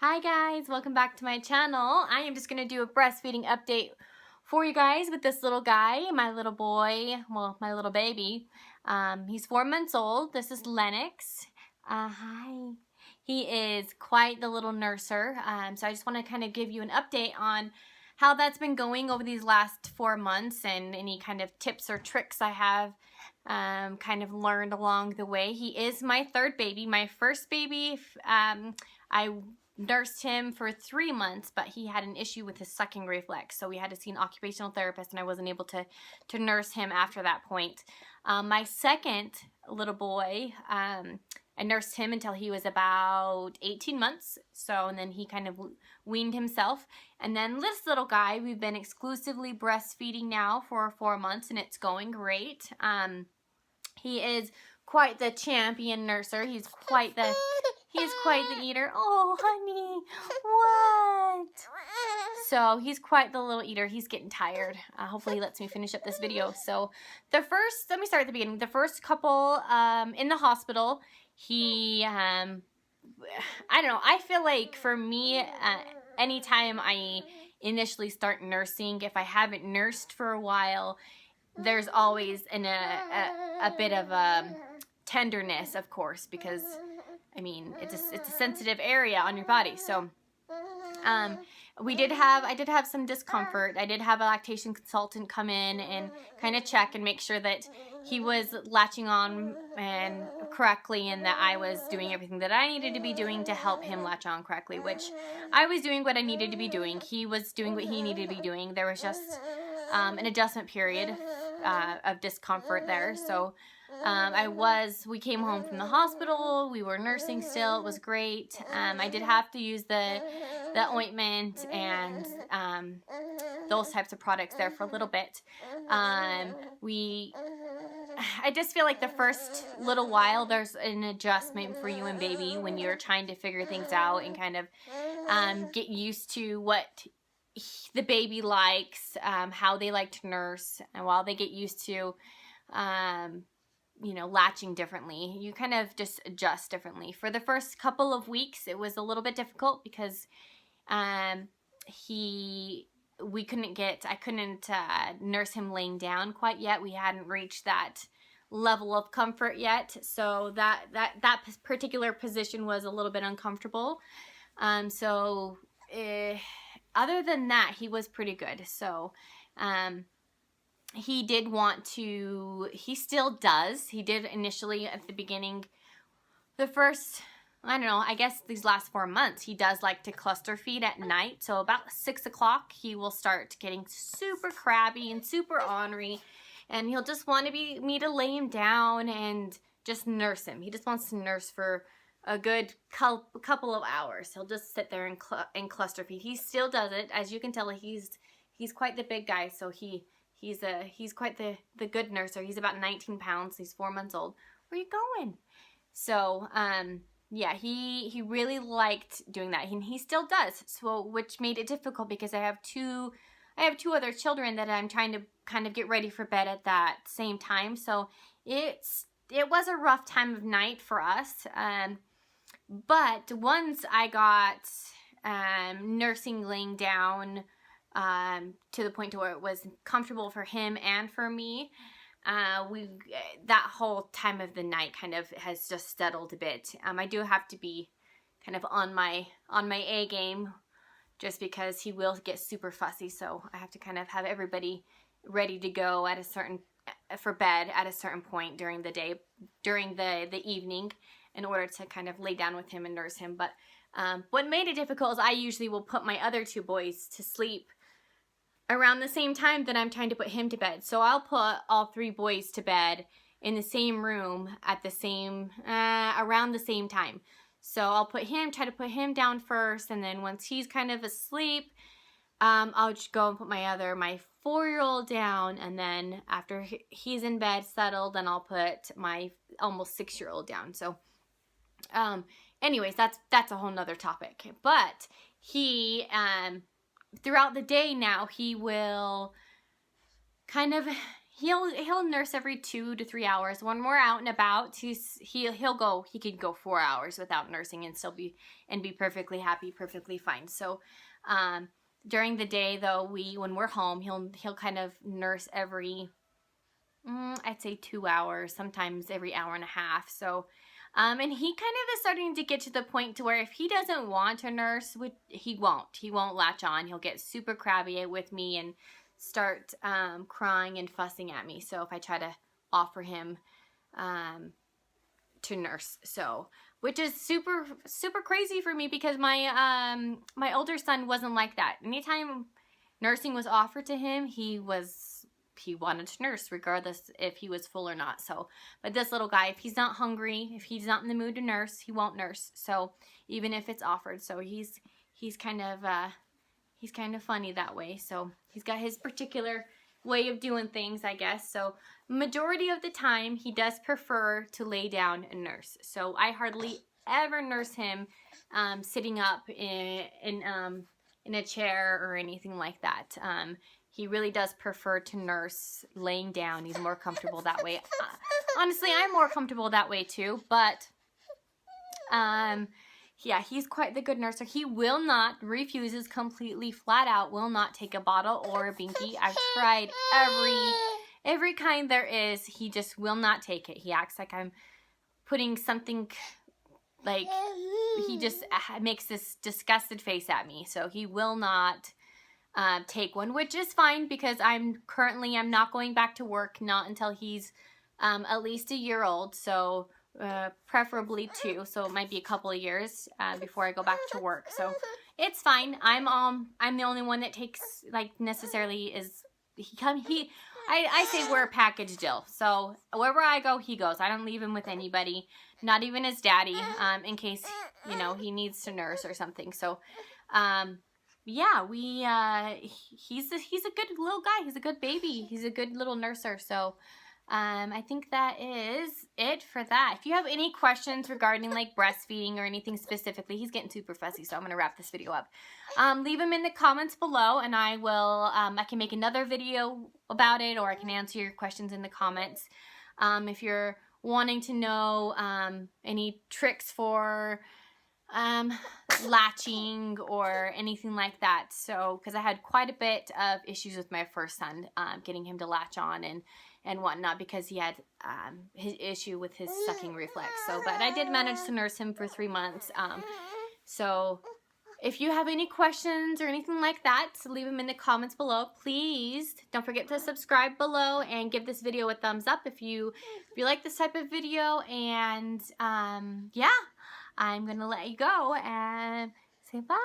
Hi guys, welcome back to my channel. I am just going to do a breastfeeding update for you guys with this little guy, my little boy, well, my little baby. He's 4 months old. This is Lennox. Hi. He is quite the little nurser. So I just want to kind of give you an update on how that's been going over these last 4 months and any kind of tips or tricks I have kind of learned along the way. He is my third baby. My first baby, I nursed him for 3 months, but he had an issue with his sucking reflex, so we had to see an occupational therapist, and I wasn't able to nurse him after that point. My second little boy, I nursed him until he was about 18 months, and then he kind of weaned himself. And then this little guy, we've been exclusively breastfeeding now for 4 months, and it's going great. He is quite the champion nurser. He's quite the eater. Oh, honey, what? So he's quite the little eater. He's getting tired. Hopefully he lets me finish up this video. So let me start at the beginning. The first couple in the hospital, he, I don't know, I feel like for me, anytime I initially start nursing, if I haven't nursed for a while, there's always a bit of tenderness, of course, because I mean, it's a sensitive area on your body. So I did have some discomfort. I did have a lactation consultant come in and kind of check and make sure that he was latching on and correctly, and that I was doing everything that I needed to be doing to help him latch on correctly, which I was doing what I needed to be doing. He was doing what he needed to be doing. There was just an adjustment period of discomfort there. So we came home from the hospital, we were nursing still, it was great. I did have to use the ointment and those types of products there for a little bit. I just feel like the first little while there's an adjustment for you and baby when you're trying to figure things out and kind of get used to what the baby likes, how they like to nurse, and while they get used to latching differently, you kind of just adjust differently. For the first couple of weeks, it was a little bit difficult because I couldn't nurse him laying down quite yet. We hadn't reached that level of comfort yet, so that particular position was a little bit uncomfortable. Other than that, he was pretty good. So he did want to, he still does. He did initially at the beginning, the first, I don't know, I guess these last 4 months, he does like to cluster feed at night. So about 6 o'clock, he will start getting super crabby and super ornery, and he'll just want me to lay him down and just nurse him. He just wants to nurse for a good couple of hours. He'll just sit there and cluster feed. He still does it. As you can tell, he's quite the big guy, so he's quite the good nurser. He's about 19 pounds. He's 4 months old. Where are you going? So, yeah, he really liked doing that, and he still does. So, which made it difficult because I have two other children that I'm trying to kind of get ready for bed at that same time. So it was a rough time of night for us. But once I got nursing laying down to the point to where it was comfortable for him and for me, that whole time of the night kind of has just settled a bit. I do have to be kind of on my A game, just because he will get super fussy. So I have to kind of have everybody ready to go for bed at a certain point during the day, during the evening, in order to kind of lay down with him and nurse him. But what made it difficult is I usually will put my other 2 boys to sleep around the same time that I'm trying to put him to bed. So I'll put all 3 boys to bed in the same room at the same, around the same time. So I'll try to put him down first, and then once he's kind of asleep, I'll just go and put my 4-year-old down, and then after he's in bed settled, then I'll put my almost 6-year-old down. So anyways, that's a whole nother topic. But he throughout the day now, he will kind of, he'll nurse every 2 to 3 hours. When we're out and about, he could go 4 hours without nursing and still be perfectly happy, perfectly fine. So during the day though, when we're home, he'll kind of nurse every I'd say 2 hours, sometimes every hour and a half. So and he kind of is starting to get to the point to where if he doesn't want to nurse, he won't latch on. He'll get super crabby with me and start crying and fussing at me. So if I try to offer him to nurse, so which is super crazy for me, because my my older son wasn't like that. Anytime nursing was offered to him, he wanted to nurse regardless if he was full or not. So, but this little guy, if he's not hungry, if he's not in the mood to nurse, he won't nurse. So even if it's offered, so he's kind of funny that way. So he's got his particular way of doing things, I guess. So majority of the time he does prefer to lay down and nurse. So I hardly ever nurse him sitting up in a chair or anything like that. He really does prefer to nurse laying down. He's more comfortable that way. Honestly, I'm more comfortable that way too, but yeah, he's quite the good nurser. He refuses completely, flat out, will not take a bottle or a binky. I've tried every kind there is. He just will not take it. He acts like I'm putting something, like he just makes this disgusted face at me. So he will not take one, which is fine, because I'm not going back to work, not until he's at least a year old, so preferably 2, so it might be a couple of years before I go back to work. So it's fine. I'm the only one that takes, like, necessarily is I say we're a package deal. So wherever I go, he goes. I don't leave him with anybody, not even his daddy, in case, you know, he needs to nurse or something. So yeah, he's a good little guy. He's a good baby. He's a good little nurser. So I think that is it for that. If you have any questions regarding like breastfeeding or anything specifically, he's getting super fussy, so I'm gonna wrap this video up. Leave them in the comments below, and I will I can make another video about it, or I can answer your questions in the comments. If you're wanting to know any tricks for latching or anything like that, so because I had quite a bit of issues with my first son, getting him to latch on and whatnot, because he had his issue with his sucking reflex. So, but I did manage to nurse him for 3 months. So if you have any questions or anything like that, leave them in the comments below. Please don't forget to subscribe below and give this video a thumbs up if you like this type of video. And yeah, I'm gonna let you go and say bye.